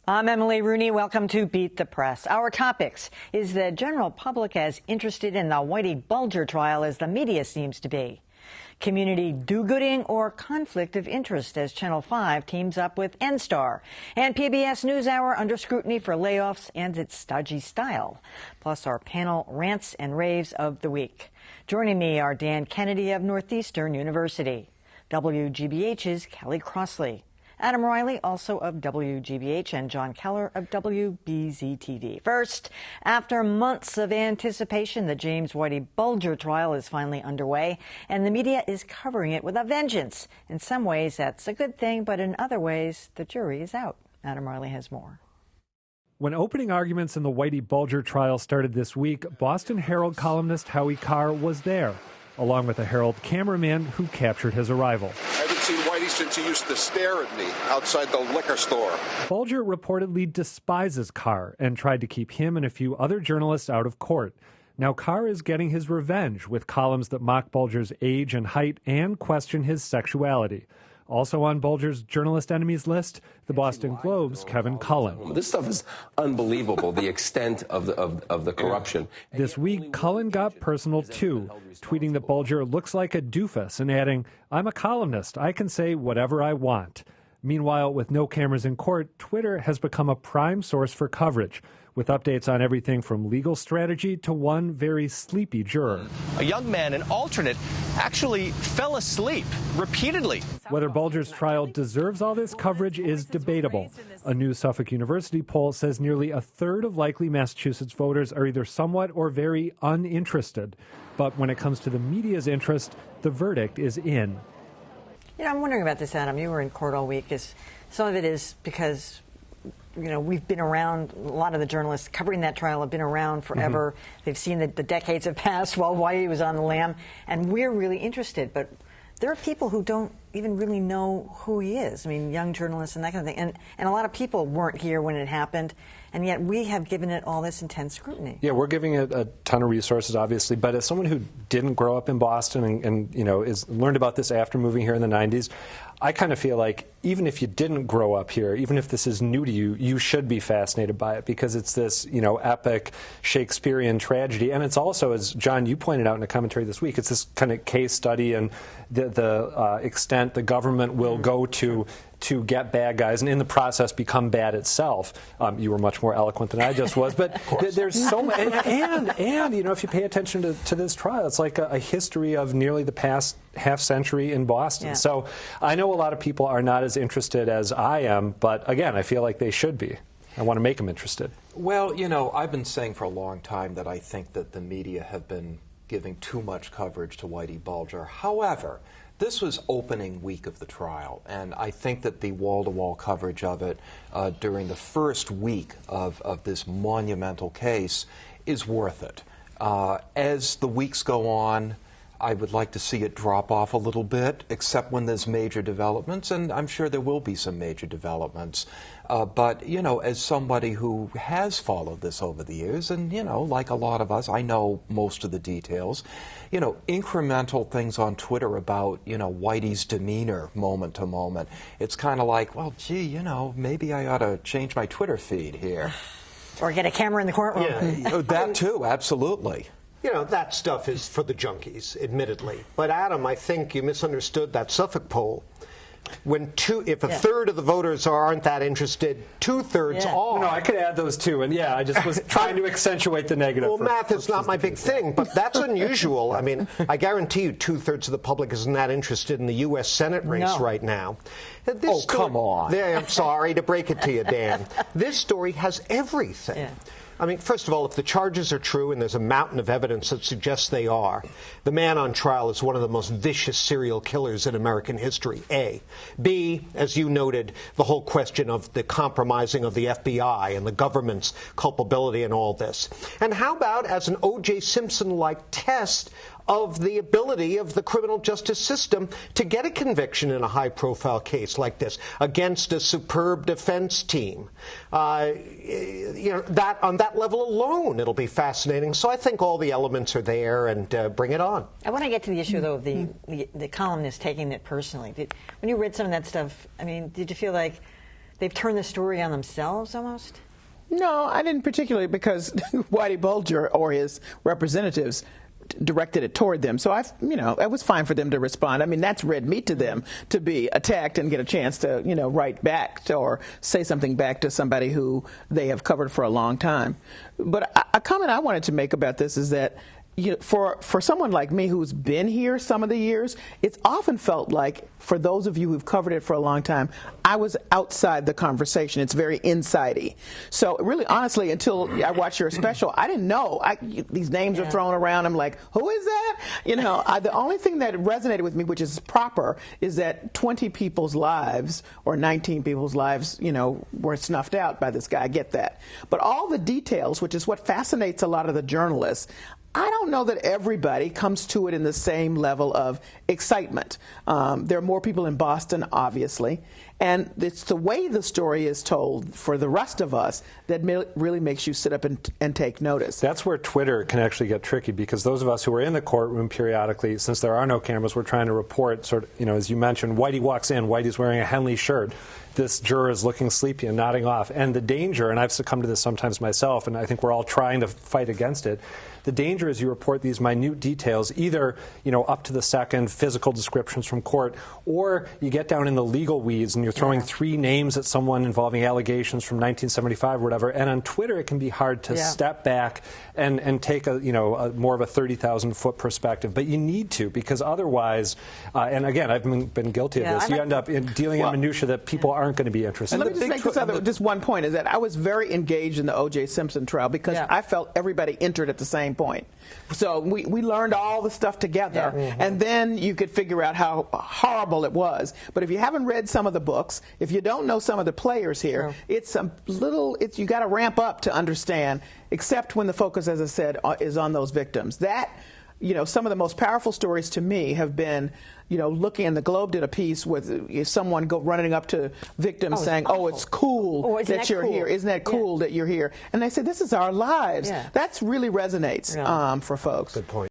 I'm Emily Rooney. Welcome to Beat the Press. Our topics: is the general public as interested in the Whitey Bulger trial as the media seems to be? Community do-gooding or conflict of interest as Channel 5 teams up with NSTAR? And PBS NewsHour under scrutiny for layoffs and its stodgy style. Plus our panel rants and raves of the week. Joining me are Dan Kennedy of Northeastern University, WGBH's Kelly Crossley, Adam Riley, also of WGBH, and John Keller of WBZ-TV. First, after months of anticipation, the James Whitey Bulger trial is finally underway, and the media is covering it with a vengeance. In some ways, that's a good thing, but in other ways, the jury is out. Adam Riley has more. When opening arguments in the Whitey Bulger trial started this week, Boston Herald columnist Howie Carr was there, along with a Herald cameraman who captured his arrival. I haven't seen Whitey since he used to stare at me outside the liquor store. Bulger reportedly despises Carr and tried to keep him and a few other journalists out of court. Now Carr is getting his revenge with columns that mock Bulger's age and height and question his sexuality. Also on Bulger's journalist enemies list, the Boston Globe's Kevin Cullen. This stuff is unbelievable, the extent of the corruption. This week, Cullen got personal too, tweeting that Bulger looks like a doofus and adding, "I'm a columnist. I can say whatever I want." Meanwhile, with no cameras in court, Twitter has become a prime source for coverage, with updates on everything from legal strategy to one very sleepy juror. A young man, an alternate, actually fell asleep repeatedly. Whether Bulger's trial deserves all this coverage is debatable. A new Suffolk University poll says nearly a third of likely Massachusetts voters are either somewhat or very uninterested. But when it comes to the media's interest, the verdict is in. You know, I'm wondering about this, Adam. You were in court all week. Some of it is because, you know, we've been around, a lot of the journalists covering that trial have been around forever. Mm-hmm. They've seen that the decades have passed while Whitey was on the lam, and we're really interested. But there are people who don't even really know who he is. I mean, young journalists and that kind of thing. And a lot of people weren't here when it happened, and yet we have given it all this intense scrutiny. Yeah, we're giving it a ton of resources, obviously. But as someone who didn't grow up in Boston and you know, learned about this after moving here in the 90s, I kind of feel like even if you didn't grow up here, even if this is new to you, you should be fascinated by it because it's this, you know, epic Shakespearean tragedy. And it's also, as John, you pointed out in a commentary this week, it's this kind of case study and the extent the government will go to get bad guys and in the process become bad itself. You were much more eloquent than I just was, but there's so much. And you know, if you pay attention to this trial, it's like a history of nearly the past half century in Boston. Yeah. So I know a lot of people are not as interested as I am, but again, I feel like they should be. I want to make them interested. Well, you know, I've been saying for a long time that I think that the media have been giving too much coverage to Whitey Bulger. However, this was opening week of the trial, and I think that the wall-to-wall coverage of it during the first week of this monumental case is worth it. As the weeks go on, I would like to see it drop off a little bit, except when there's major developments, and I'm sure there will be some major developments. But, you know, as somebody who has followed this over the years, and, you know, like a lot of us, I know most of the details, you know, incremental things on Twitter about, you know, Whitey's demeanor moment to moment. It's kind of like, well, gee, you know, maybe I ought to change my Twitter feed here. Or get a camera in the courtroom. Yeah, that too, absolutely. You know, that stuff is for the junkies, admittedly. But, Adam, I think you misunderstood that Suffolk poll. If a third of the voters aren't that interested, two-thirds are. No, I could add those two, and yeah, I just was trying to accentuate the negative. Well, math is not my big thing, but that's unusual. I mean, I guarantee you two-thirds of the public isn't that interested in the U.S. Senate race right now. Come on. I'm sorry to break it to you, Dan. This story has everything. Yeah. I mean, first of all, if the charges are true, and there's a mountain of evidence that suggests they are, the man on trial is one of the most vicious serial killers in American history, A. B, as you noted, the whole question of the compromising of the FBI and the government's culpability in all this. And how about as an O.J. Simpson-like test of the ability of the criminal justice system to get a conviction in a high-profile case like this against a superb defense team. You know, that on that level alone, it'll be fascinating. So I think all the elements are there, and bring it on. I want to get to the issue, though, of the columnist taking it personally. When you read some of that stuff, I mean, did you feel like they've turned the story on themselves almost? No, I didn't particularly, because Whitey Bulger or his representatives directed it toward them. So it was fine for them to respond. I mean, that's red meat to them, to be attacked and get a chance to, write back or say something back to somebody who they have covered for a long time. But a comment I wanted to make about this is that for someone like me who's been here some of the years, it's often felt like, for those of you who've covered it for a long time, I was outside the conversation. It's very inside-y. So really, honestly, until I watched your special, I didn't know. These names are thrown around. I'm like, who is that? The only thing that resonated with me, which is proper, is that 20 people's lives, or 19 people's lives, were snuffed out by this guy. I get that. But all the details, which is what fascinates a lot of the journalists, I don't know that everybody comes to it in the same level of excitement. There are more people in Boston, obviously, and it's the way the story is told for the rest of us that really makes you sit up and take notice. That's where Twitter can actually get tricky, because those of us who are in the courtroom periodically, since there are no cameras, we're trying to report as you mentioned, Whitey walks in, Whitey's wearing a Henley shirt. This juror is looking sleepy and nodding off. And the danger, and I've succumbed to this sometimes myself, and I think we're all trying to fight against it, the danger is you report these minute details, either up to the second, physical descriptions from court, or you get down in the legal weeds and you're throwing 3 names at someone involving allegations from 1975 or whatever. And on Twitter, it can be hard to step back and take a more of a 30,000-foot perspective. But you need to, because otherwise, and again, I've been guilty of this, you end up dealing in minutia that people aren't going to be interested in. Let me just make just one point, is that I was very engaged in the O.J. Simpson trial because I felt everybody entered at the same point. So we learned all the stuff together, and then you could figure out how horrible it was. But if you haven't read some of the books, if you don't know some of the players here, you got to ramp up to understand, except when the focus, as I said, is on those victims. That, some of the most powerful stories to me have been, looking, and the Globe did a piece with someone running up to victims saying, "Oh, it's cool that you're here. Isn't that cool that you're here?" And they said, "This is our lives." That's really resonates for folks. Good point.